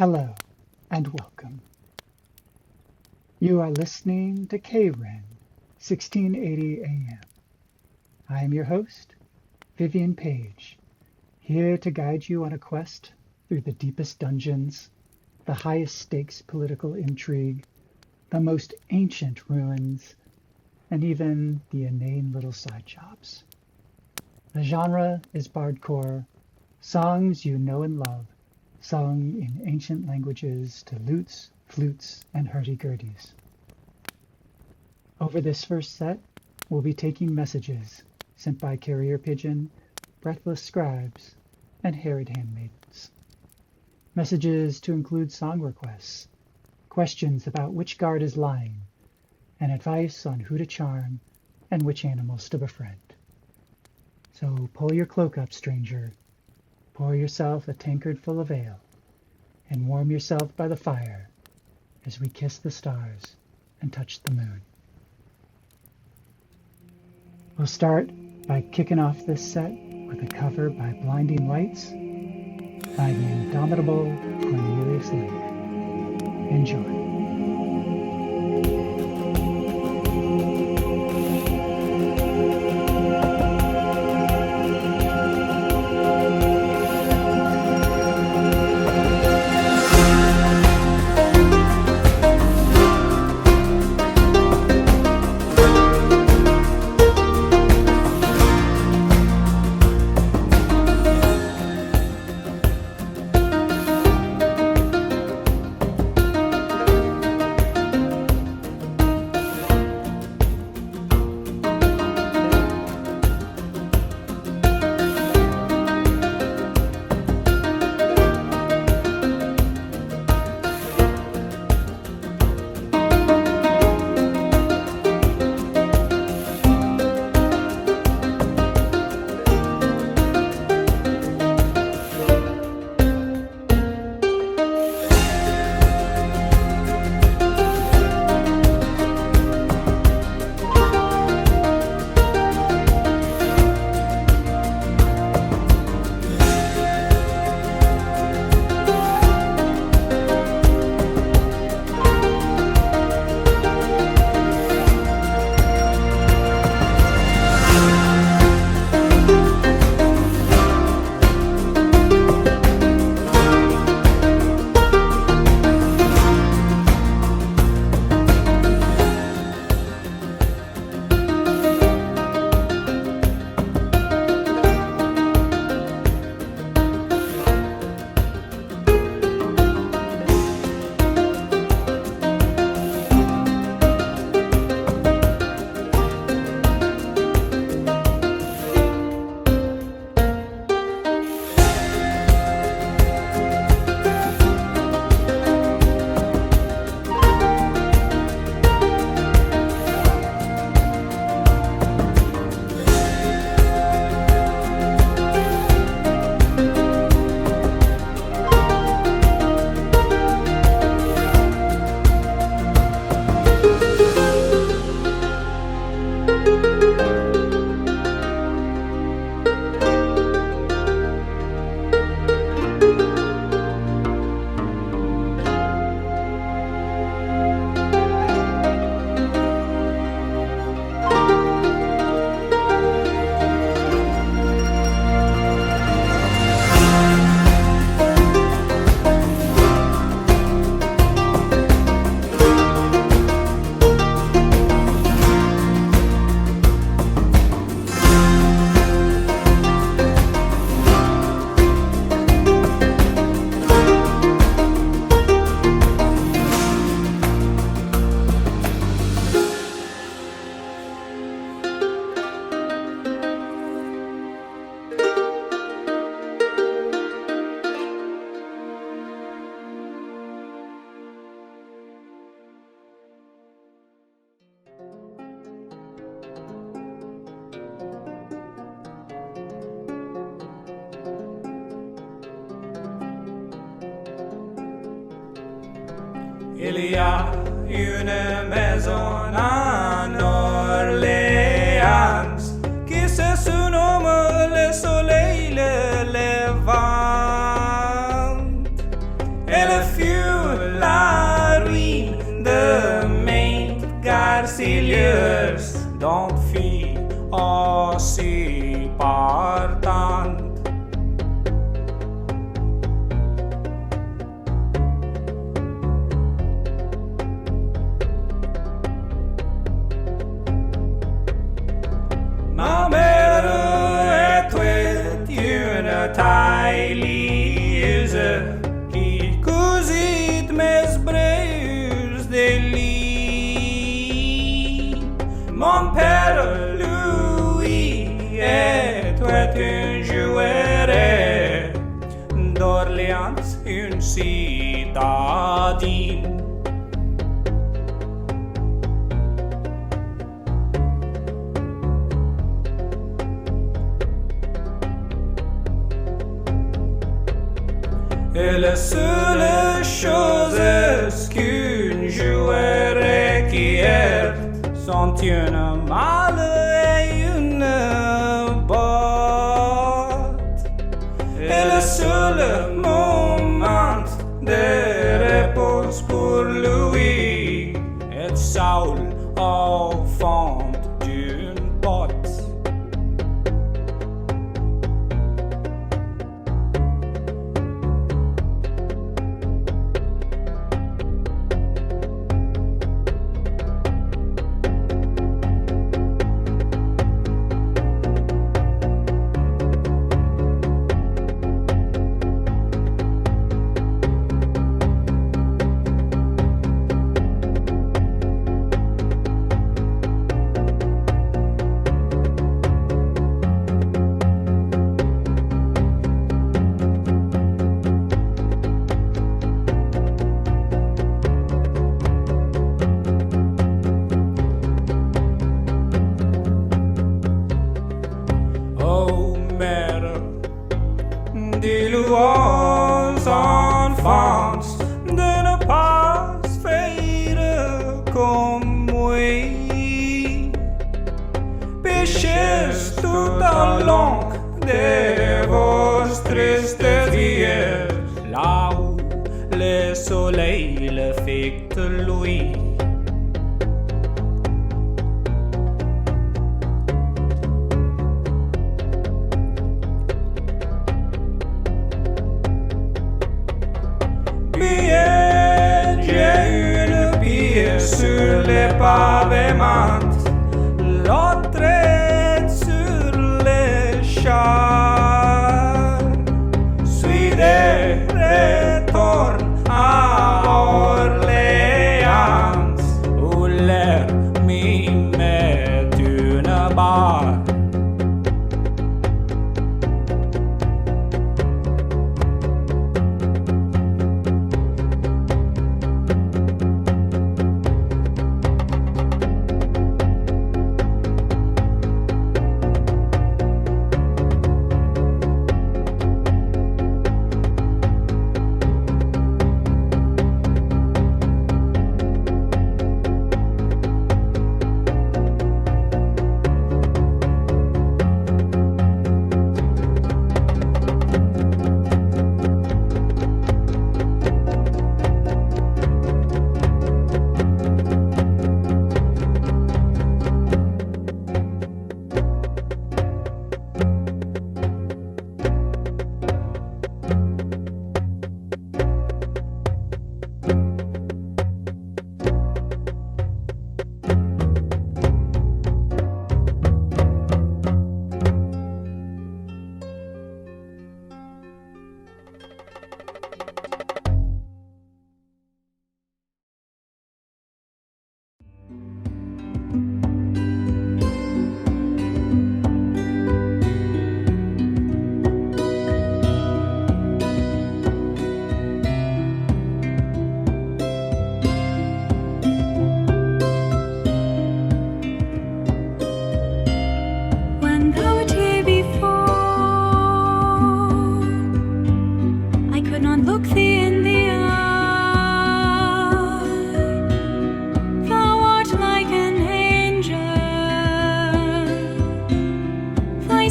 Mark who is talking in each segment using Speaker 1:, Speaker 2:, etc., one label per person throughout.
Speaker 1: Hello and welcome. You are listening to KREN 1680 AM. I am your host, Vivian Page, here to guide you on a quest through the deepest dungeons, the highest stakes political intrigue, the most ancient ruins, and even the inane little side jobs. The genre is bardcore, songs you know and love, sung in ancient languages to lutes, flutes, and hurdy-gurdies. Over this first set, we'll be taking messages sent by carrier pigeon, breathless scribes, and harried handmaidens. Messages to include song requests, questions about which guard is lying, and advice on who to charm and which animals to befriend. So pull your cloak up, stranger, pour yourself a tankard full of ale, and warm yourself by the fire as we kiss the stars and touch the moon. We'll start by kicking off this set with a cover by Blinding Lights by the indomitable Cornelius Lake. Enjoy.
Speaker 2: Il y a une maison en Orléans qui se surnomme le soleil le levant. Et le tailize qui cosit mes breus de lit. Mon père, lui, est un joueur d'Orléans, une citadine. Et la seule chose qu'une joueur requiert sont une malle et une botte. Et le seul moment de repos pour lui est seul au fond d'une botte. Dis-le aux enfants de ne pas faire comme moi. Péchez tout au long de vos tristes yeux, là où le soleil le fixe lui. J'ai une pièce sur les pavements, l'autre est sur les chars. Suis de retour à Orléans, où l'air m'y met une barre.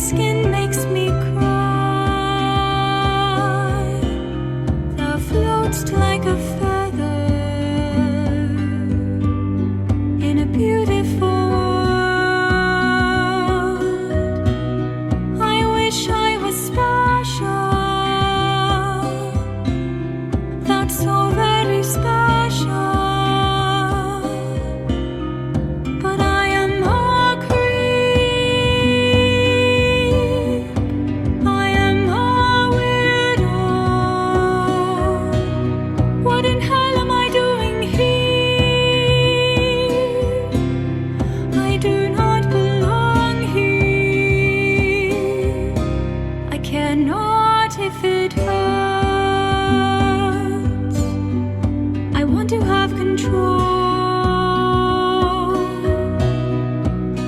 Speaker 3: Skin makes me cry. Thou floatst like a feather in a beautiful world. I wish I was special. That's so very special. But I am a creep. I am a not if it hurts. I want to have control.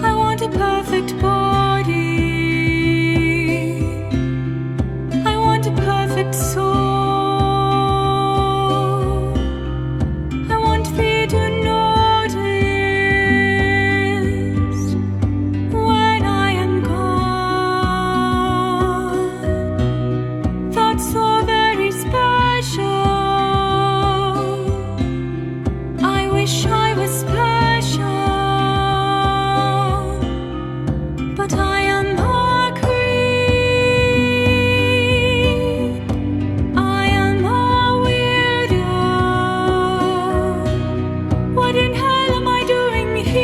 Speaker 3: I want a perfect body. I want a perfect soul. I want thee to notice when I am gone. That's so very special. I wish I was special, but I am a creep. I am a weirdo. What in hell am I doing here?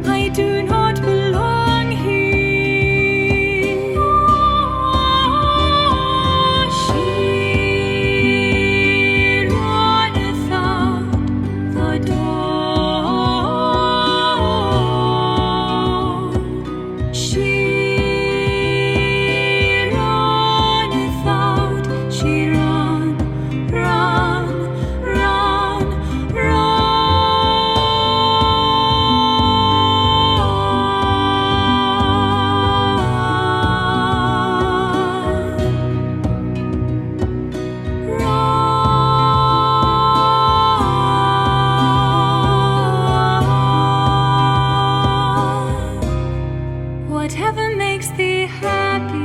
Speaker 3: I do not belong here. She runneth out the door. She runneth out, she run, run, run, run. Whatever makes thee happy,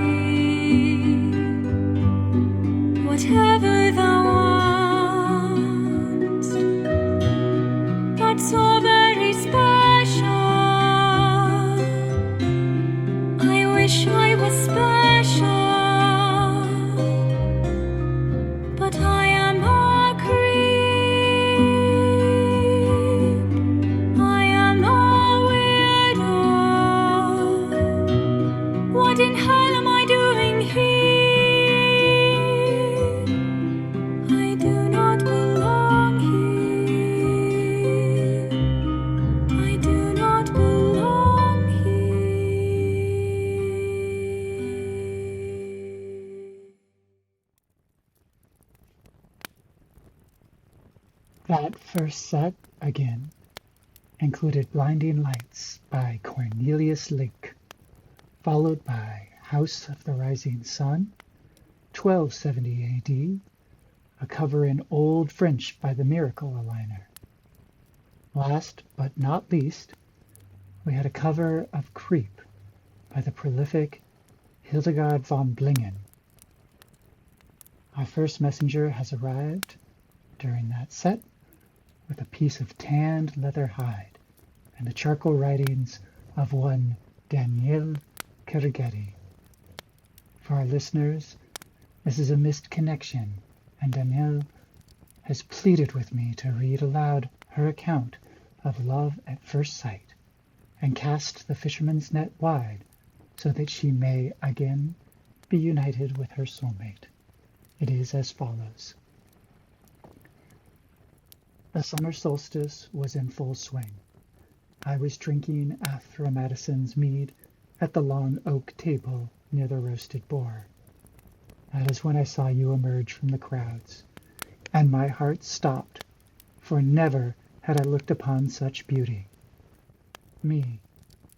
Speaker 3: whatever thou wants, that's so very special. I wish I was special, but I am a creep. I am a weirdo. What in hell am I doing here? I do not belong here. I do not belong here.
Speaker 1: That first set, again, included Blinding Lights by Cornelius Link, followed by House of the Rising Sun, 1270 AD, a cover in Old French by the Miracle Aligner. Last but not least, we had a cover of Creep by the prolific Hildegard von Blingen. Our first messenger has arrived during that set with a piece of tanned leather hide and the charcoal writings of one Daniel Kergeti. For our listeners, this is a missed connection, and Danielle has pleaded with me to read aloud her account of love at first sight and cast the fisherman's net wide so that she may again be united with her soulmate. It is as follows. The summer solstice was in full swing. I was drinking Athra Madison's mead at the long oak table near the roasted boar. That is when I saw you emerge from the crowds, and my heart stopped, for never had I looked upon such beauty. Me,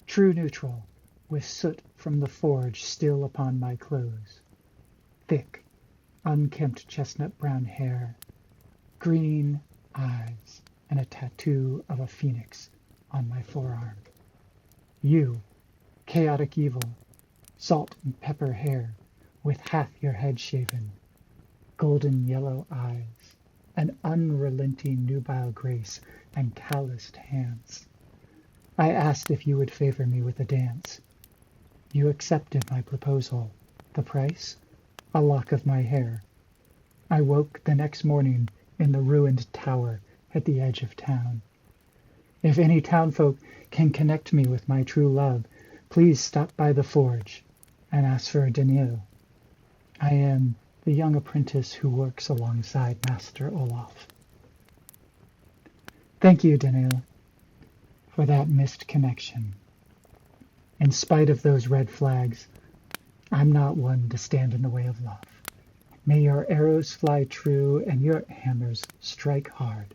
Speaker 1: true neutral, with soot from the forge still upon my clothes, thick, unkempt chestnut brown hair, green eyes, and a tattoo of a phoenix on my forearm. You, chaotic evil, salt and pepper hair, with half your head shaven, golden yellow eyes, an unrelenting nubile grace, and calloused hands. I asked if you would favor me with a dance. You accepted my proposal. The price? A lock of my hair. I woke the next morning in the ruined tower at the edge of town. If any townfolk can connect me with my true love, please stop by the forge and ask for Daniel. I am the young apprentice who works alongside Master Olaf. Thank you, Daniel, for that missed connection. In spite of those red flags, I'm not one to stand in the way of love. May your arrows fly true and your hammers strike hard.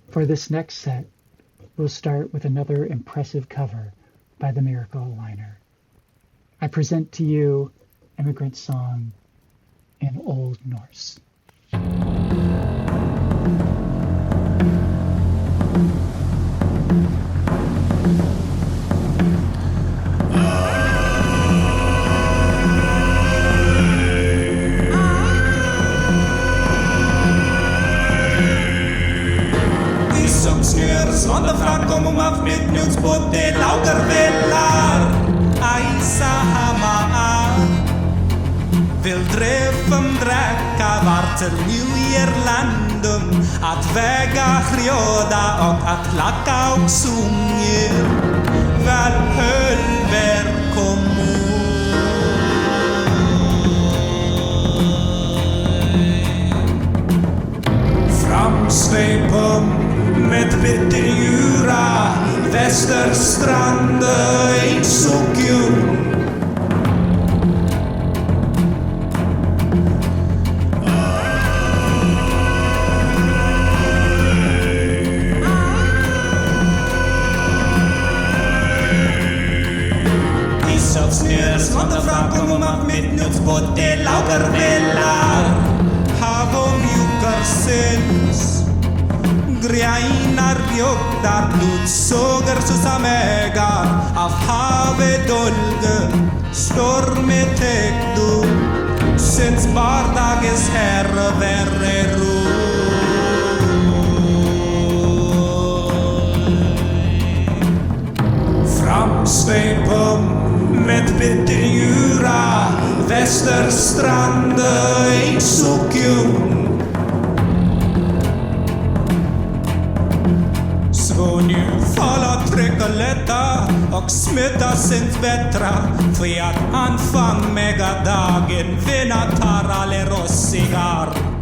Speaker 1: For this next set, we'll start with another impressive cover by the Miracle Liner. I present to you Immigrant Song in Old Norse.
Speaker 2: Snörsvånda framkom om av mitt nutsbåt det laukar velar Aisa hamaa Vill drefum dräcka vart till New-Irlandum Att väga hrjöda och att lacka och sunger Väl hölver Framsveipum med bitterjura Västerstrande i Sokjum Isavsnörs månda framkom om att mitt nutsbåt det laukar velar Hav och mjukar syns Greinar bjögdar, blodsågar susamägar Av havet dolge, stormetäckdo Syns vardagens herre värre ro Framsveipum med bitterjura Västerstrande i Sokjum Så nu falla trycka lätta och smutta sint bättra För att anfang mega dagen vinna tar alle rossigar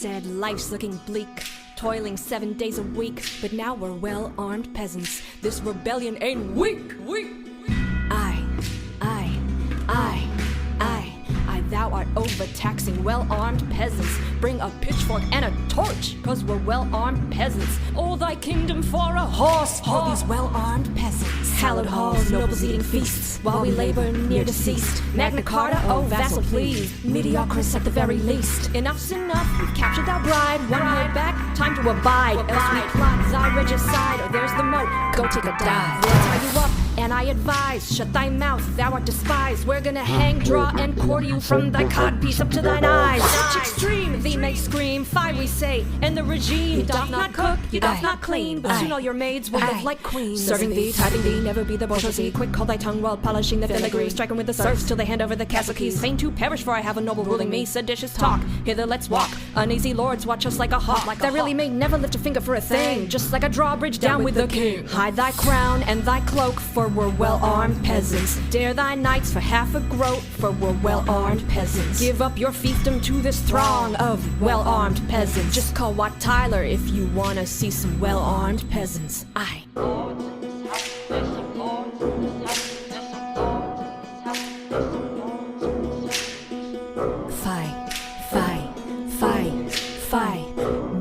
Speaker 4: said life's looking bleak, toiling 7 days a week, but now we're well-armed peasants. This rebellion ain't weak. I, thou art overtaxing well-armed peasants. Bring a pitchfork and a torch, 'cause we're well-armed peasants. Oh, thy kingdom for a horse, all these well-armed peasants. Hallowed halls, nobles eating feasts, while we labor near deceased. Magna Carta, oh vassal please, mediocris at the very least. Enough's enough, we've captured thou bride. One head back, time to abide. Else we plot thy regicide, or there's the moat, go take a dive. We'll tie you up, and I advise, shut thy mouth, thou art despised. We're gonna hang, draw, and quarter you from thy codpiece up to thine eyes. Extreme, thee may scream, fie we say, and the regime you doth not cook, you doth not clean, but soon all your maids will live like queens. Serving thee, tithing thee, never be the bourgeoisie. Quick hold thy tongue while polishing the filigree. Strike 'em with the serfs till they hand over the castle keys. Fain to perish, for I have a noble ruling me. Seditious talk, hither let's walk. Uneasy lords watch us like a hawk. That really may never lift a finger for a thing, just like a drawbridge down with the king. Hide thy crown and thy cloak, for we're well-armed peasants. Dare thy knights for half a groat, for we're well-armed peasants. Give up your fiefdom to this throng of well-armed peasants. Just call Wat Tyler if you wanna see some well-armed peasants. Aye. Fie.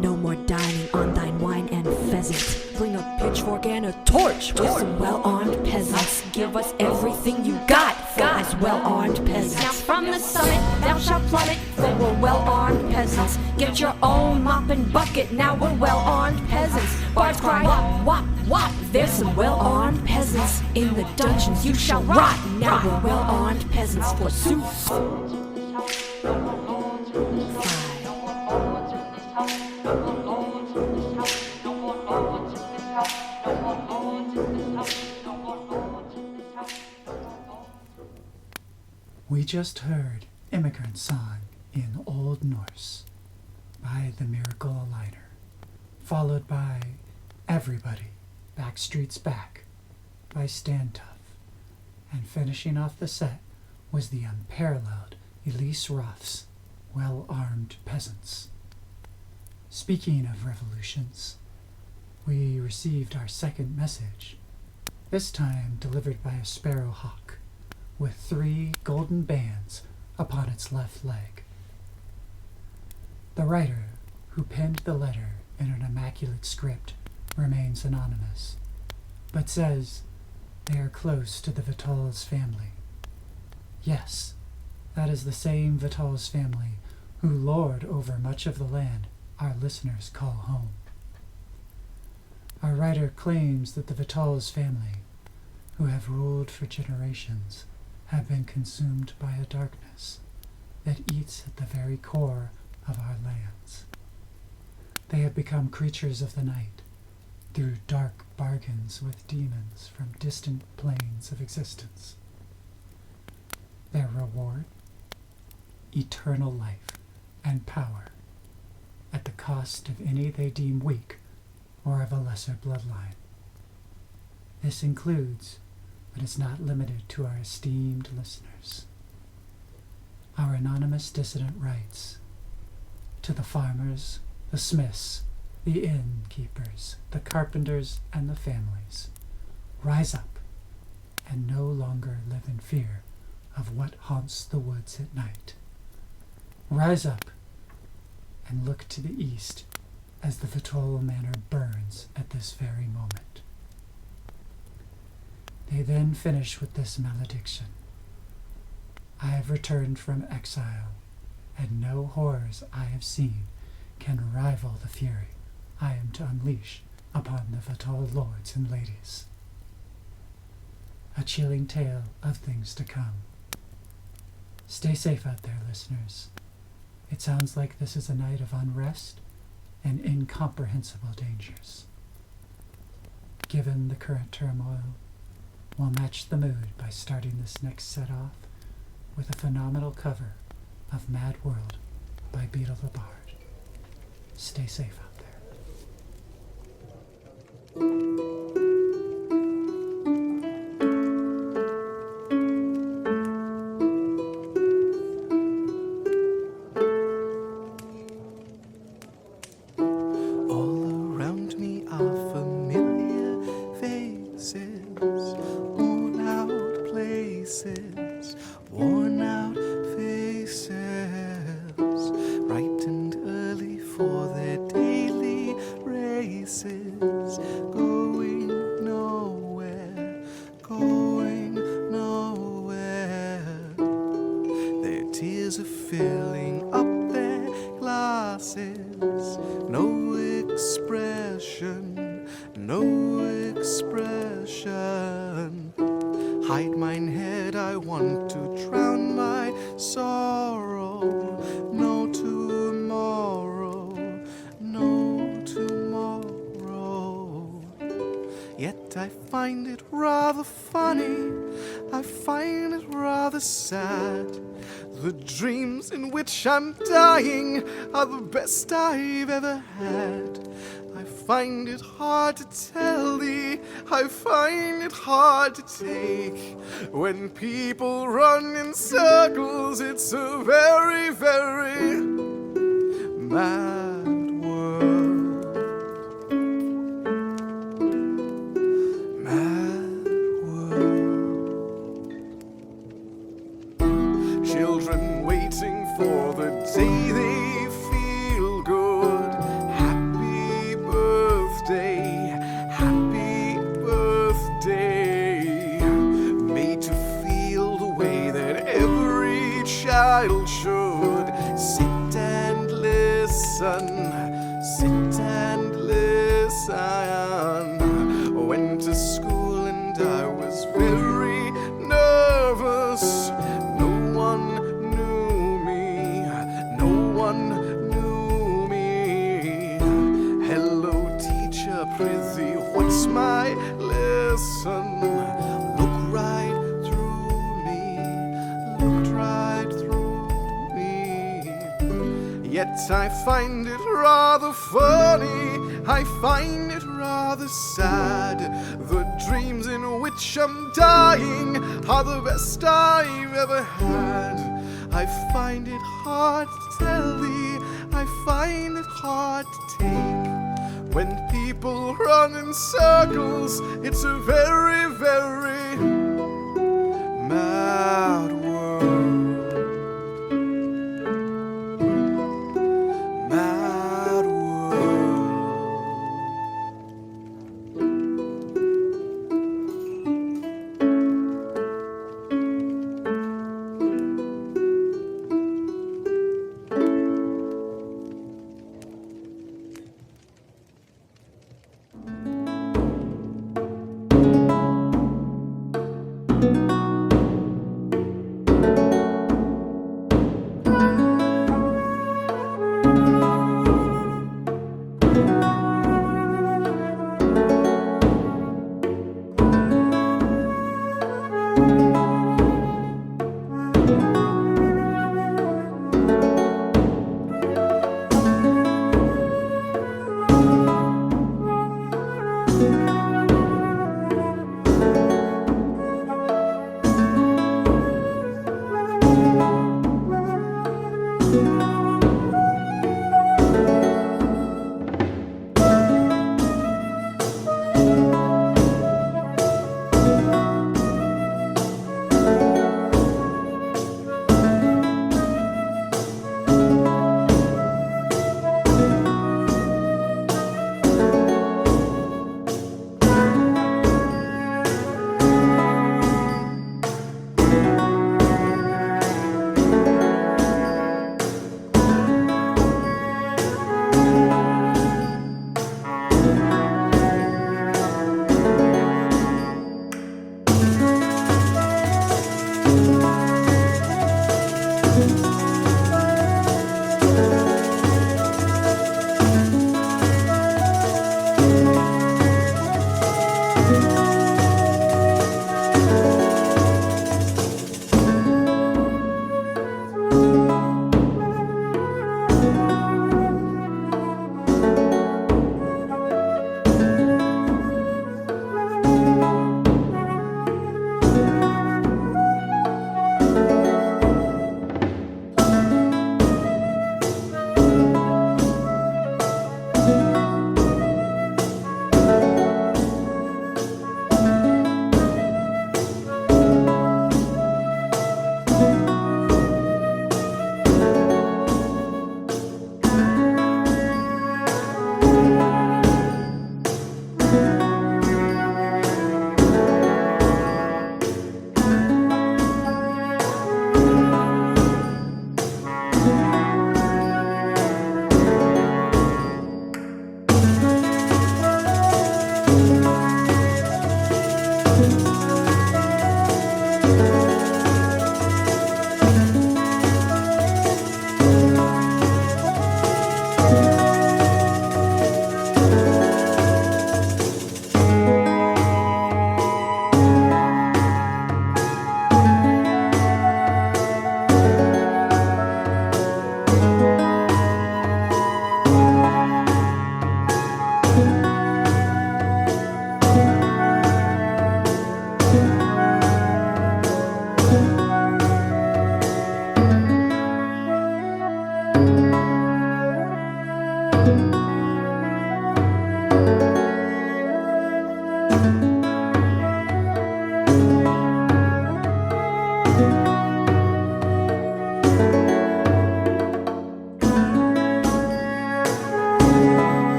Speaker 4: No more dining on thine wine and pheasant. Bring a pitchfork and a torch with some well-armed peasants. Give us everything you got for us well-armed peasants. Now from the summit thou shalt plummet, for we're well-armed peasants. Get your own mop and bucket, now we're well-armed peasants. Bards cry, wop, wop, wop, there's some well-armed peasants. In the dungeons you shall rot, now we're well-armed peasants forsooth.
Speaker 1: We just heard Immigrant Song in Old Norse by the Miracle Aligner, followed by Everybody, Backstreet's Back by Stan Tough, and finishing off the set was the unparalleled Elise Roth's Well-Armed Peasants. Speaking of revolutions, we received our second message, this time delivered by a sparrowhawk, with 3 golden bands upon its left leg. The writer, who penned the letter in an immaculate script, remains anonymous, but says they are close to the Vitals family. Yes, that is the same Vitals family who lord over much of the land our listeners call home. Our writer claims that the Vitals family, who have ruled for generations, have been consumed by a darkness that eats at the very core of our lands. They have become creatures of the night through dark bargains with demons from distant planes of existence. Their reward? Eternal life and power, at the cost of any they deem weak or of a lesser bloodline. This includes, but is not limited to, our esteemed listeners. Our anonymous dissident writes, to the farmers, the smiths, the innkeepers, the carpenters, and the families, rise up and no longer live in fear of what haunts the woods at night. Rise up and look to the east as the Vital Manor burns at this very moment. They then finish with this malediction. I have returned from exile, and no horrors I have seen can rival the fury I am to unleash upon the Vital lords and ladies. A chilling tale of things to come. Stay safe out there, listeners. It sounds like this is a night of unrest and incomprehensible dangers. Given the current turmoil, we'll match the mood by starting this next set off with a phenomenal cover of Mad World by Beetle the Bard. Stay safe out there.
Speaker 5: faces, worn out faces, bright and early for their daily races, going nowhere, going nowhere. Their tears are filling up their glasses, no expression, no expression. Hide mine head, I want to drown my sorrow. No tomorrow, no tomorrow. Yet I find it rather funny, I find it rather sad. The dreams in which I'm dying are the best I've ever had. I find it hard to tell thee, I find it hard to take. When people run in circles, it's a very, very mad world. Mad world. Children waiting for the day they feel good. Happy birthday, made to feel the way that every child should. Sit and listen, sit and listen. Went to school and I was very nervous. No one knew me, no one knew me. Hello teacher, prithee, what's my lesson? Look right through me, looked right through me. Yet I find it rather funny, I find it rather sad. The dreams in which I'm dying are the best I've ever had. I find it hard to tell thee, I find it hard to take. When people run in circles, it's a very, very mad world. Mad world.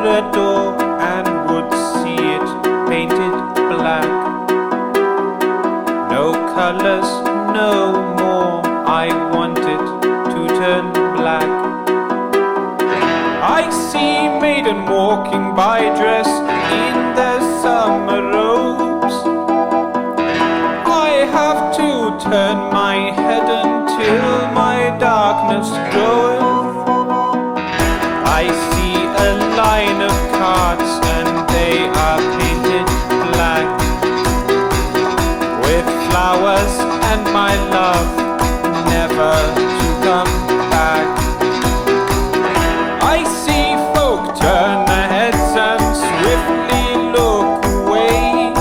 Speaker 6: red door and would see it painted black. No colors, no more, I want it to turn black. I see maiden walking by dressed in their summer robes. I have to turn my head until my darkness grows. I see a line of carts and they are painted black, with flowers and my love never to come back. I see folk turn their heads and swiftly look away,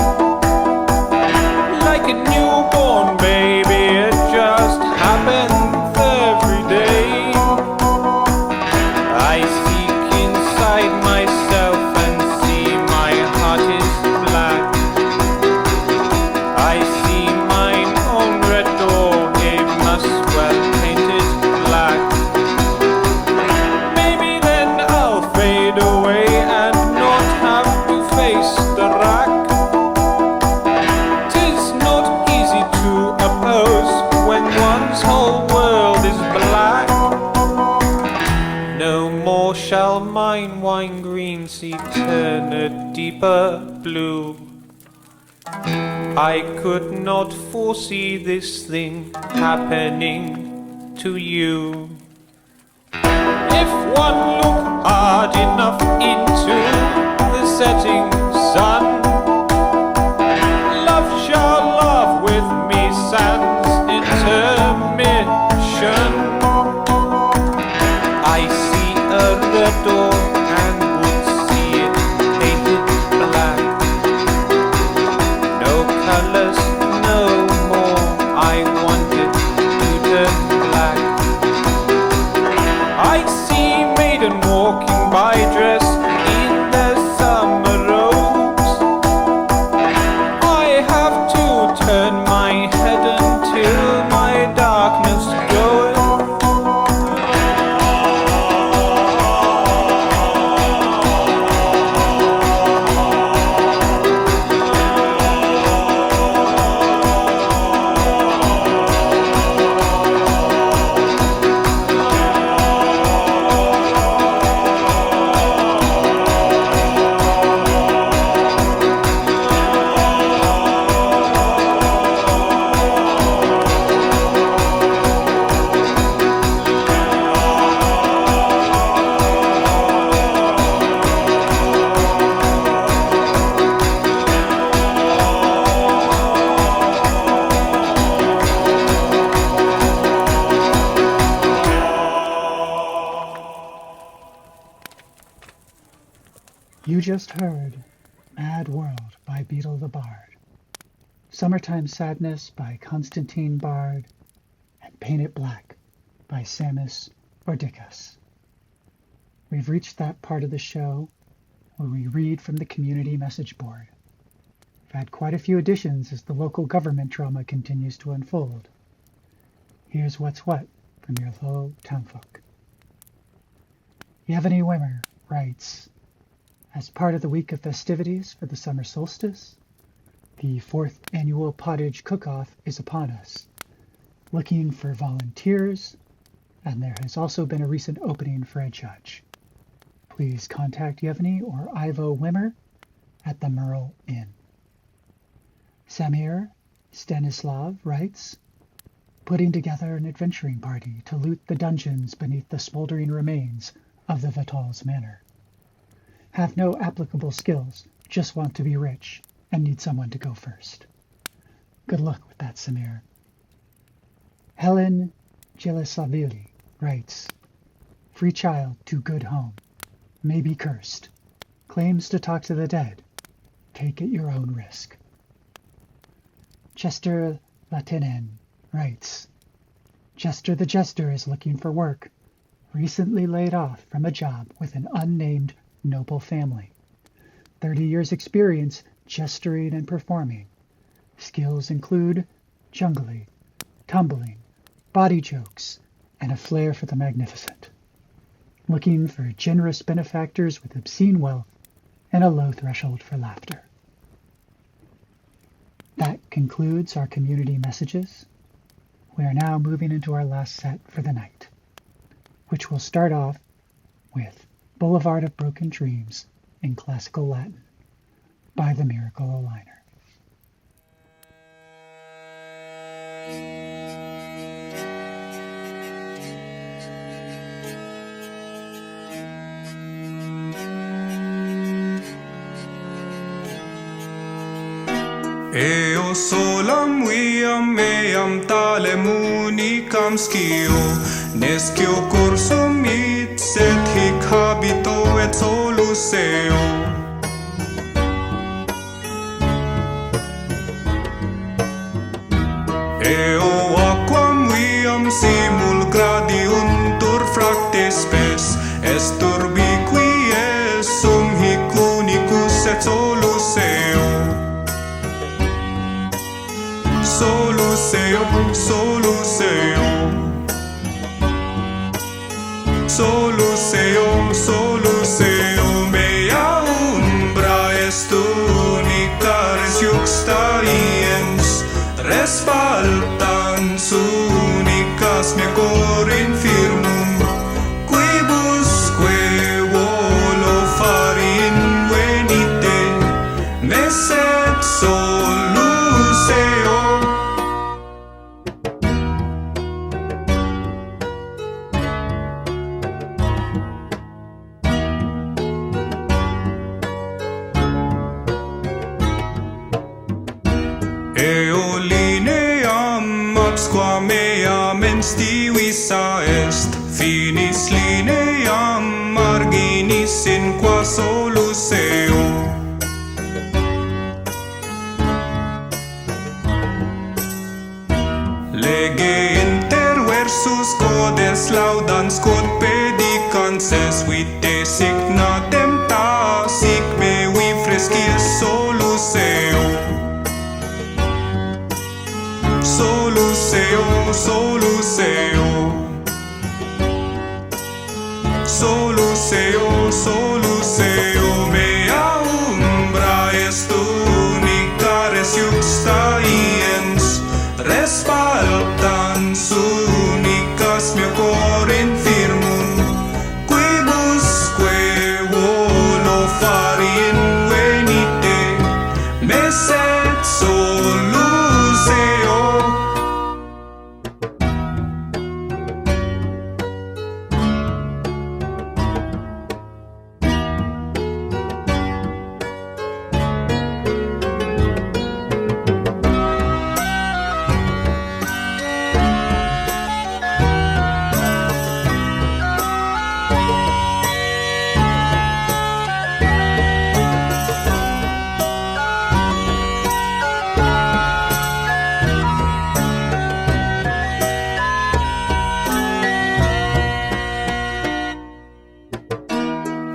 Speaker 6: like a newborn baby, it just happens every day. I seek inside myself and see my heart is black. I see mine own red door, it must well paint it black. Maybe then I'll fade away and not have to face the rack. 'Tis not easy to oppose when one's whole world is black. No more shall mine wine green sea turn a deeper blue. I could not foresee this thing happening to you. If one look hard enough into the setting sun, love shall laugh with me sans intermission. I see a red door and would see it painted black. No colors, no more, I want it to turn black. I see maiden walking by dressed in their summer robes. I have to turn my head until my darkness goes.
Speaker 1: You just heard Mad World by Beetle the Bard, Summertime Sadness by Constantine Bard, and Paint It Black by Samus Ordicus. We've reached that part of the show where we read from the community message board. We've had quite a few additions as the local government drama continues to unfold. Here's what's what from your low townfolk. Yevany Wimmer writes, as part of the week of festivities for the summer solstice, the 4th annual pottage cook-off is upon us. Looking for volunteers, and there has also been a recent opening for a judge. Please contact Yevany or Ivo Wimmer at the Merle Inn. Samir Stanislav writes, putting together an adventuring party to loot the dungeons beneath the smoldering remains of the Vitals Manor. Have no applicable skills, just want to be rich, and need someone to go first. Good luck with that, Samir. Helen Gelisavili writes, free child to good home, may be cursed, claims to talk to the dead, take at your own risk. Chester Latinen writes, Chester the Jester is looking for work, recently laid off from a job with an unnamed noble family. 30 years experience gesturing and performing. Skills include jungly, tumbling, body jokes, and a flair for the magnificent. looking for generous benefactors with obscene wealth and a low threshold for laughter. That concludes our community messages. We are now moving into our last set for the night, which will start off with Boulevard of Broken Dreams in classical Latin by the Miracle Aligner.
Speaker 2: Eo solam viam meam talem unicam scio, nescio cursum it sed hic habito et solus eo. Eo aquam viam simul gradiuntur fracte spes, est turbi qui es sum hic unicus et solus eo. Solus eo, solus eo. Solus eo, solus eo. Mea umbra est unica res juxta iens, res faltans unicas mea cor infirmum, quibusque volo fari invenite, mes et solus eo. Eo lineam absqua mea mens divisa est, finis lineam marginis in qua solus eo. Lege inter versus codes laudans quod pedicans es, vite signa tempta sic me vi frescias solus eo. Solus eo, solus eo. Solus eo, solus eo. Mea umbra est unica res juxta iens, res faltans unicas mea cor infirmum, quibusque volo fari invenite, mes et solus eo.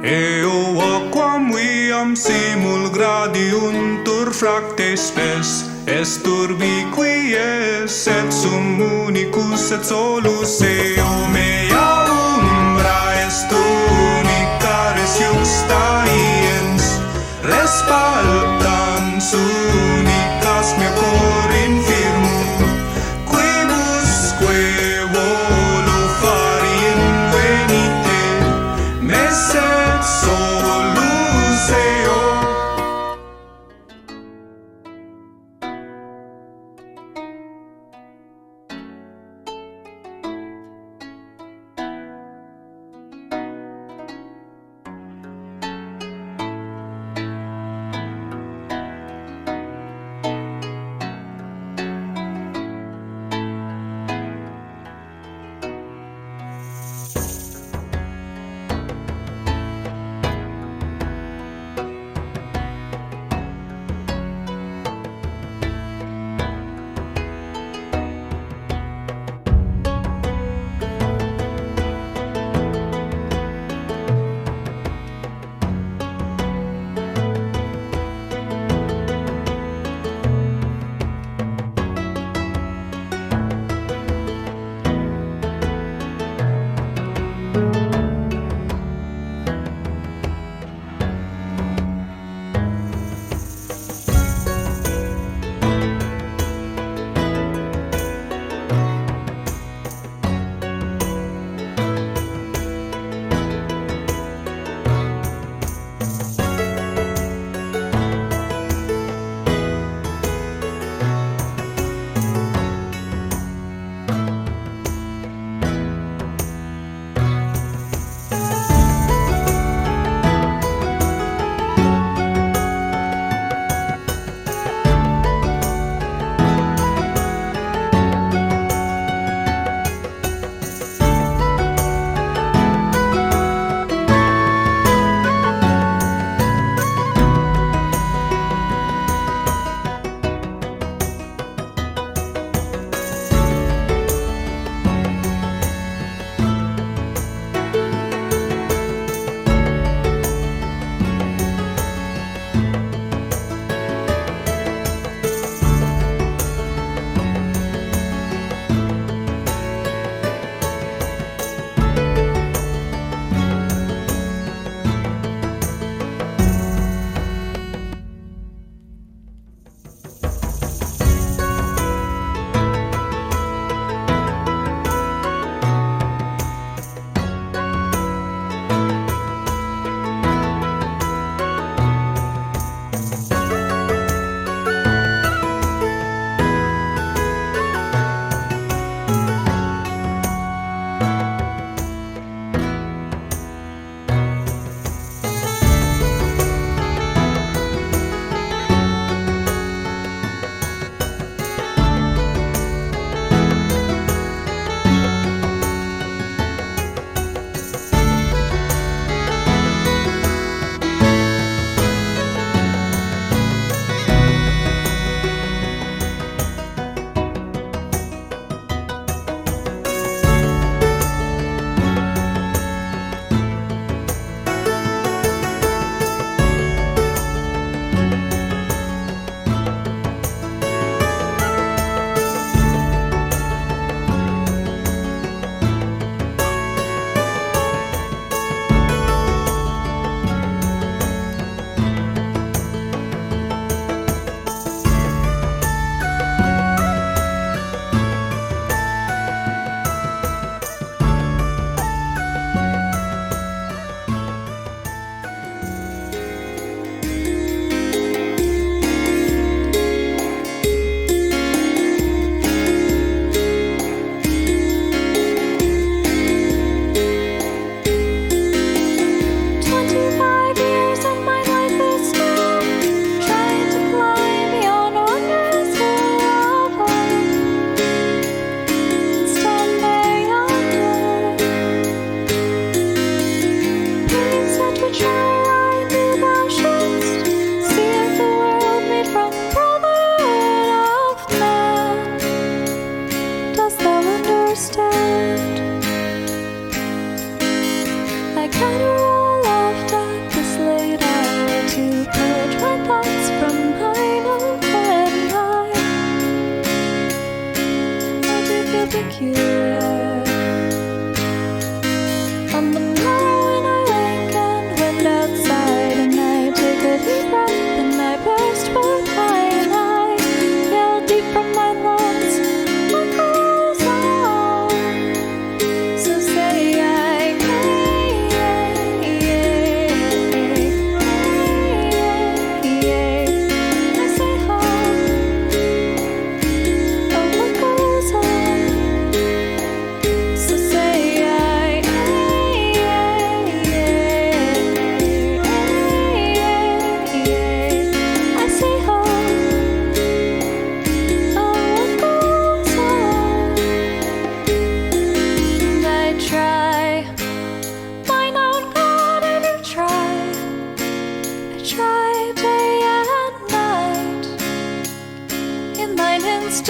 Speaker 2: Eo aquam viam simul gradiuntur fracte spes, est turbi qui es et sum unicus et solus eo. Mea umbra est unica res juxta iens, res faltans unicas mea cor infirmum, quibusque volo fari invenite, mes et solus eo.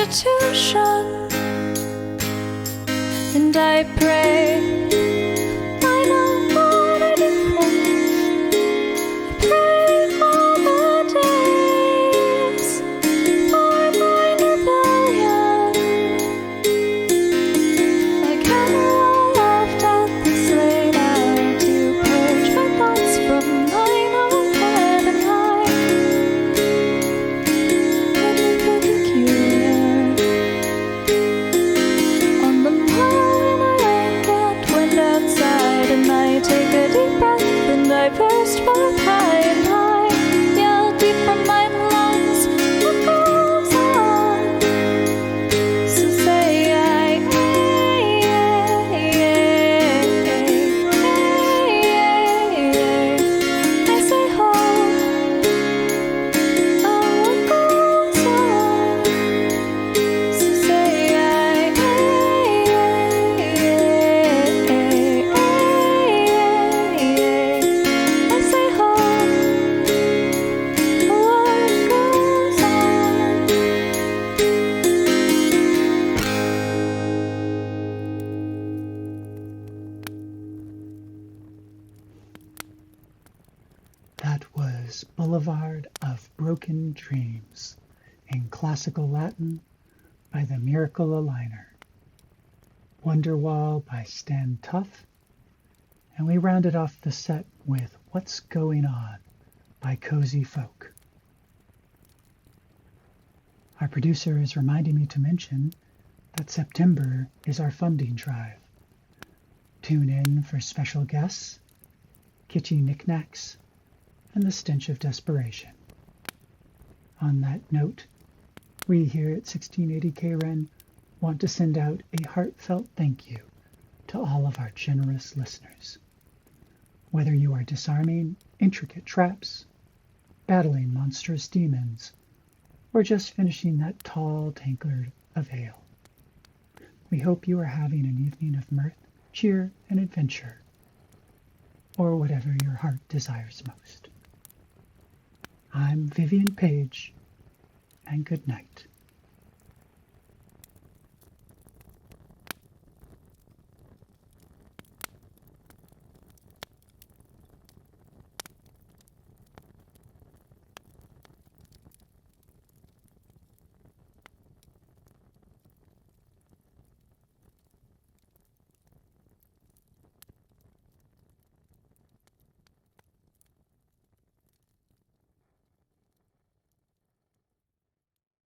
Speaker 3: institution, and I pray. I know what I do. I pray all the days for my rebellion. I gather all laughed at this late hour to purge my thoughts from mine own head and heart.
Speaker 1: this boulevard of broken dreams in classical Latin by the Miracle Aligner, Wonderwall by Stan Tuff, and we rounded off the set with What's Going On by Cozy Folk. Our producer is reminding me to mention that September is our funding drive. Tune in for special guests, kitschy knickknacks, and the stench of desperation. On that note, we here at 1680 KREN want to send out a heartfelt thank you to all of our generous listeners. Whether you are disarming intricate traps, battling monstrous demons, or just finishing that tall tankard of ale, we hope you are having an evening of mirth, cheer, and adventure, or whatever your heart desires most. I'm Vivian Page, and good night.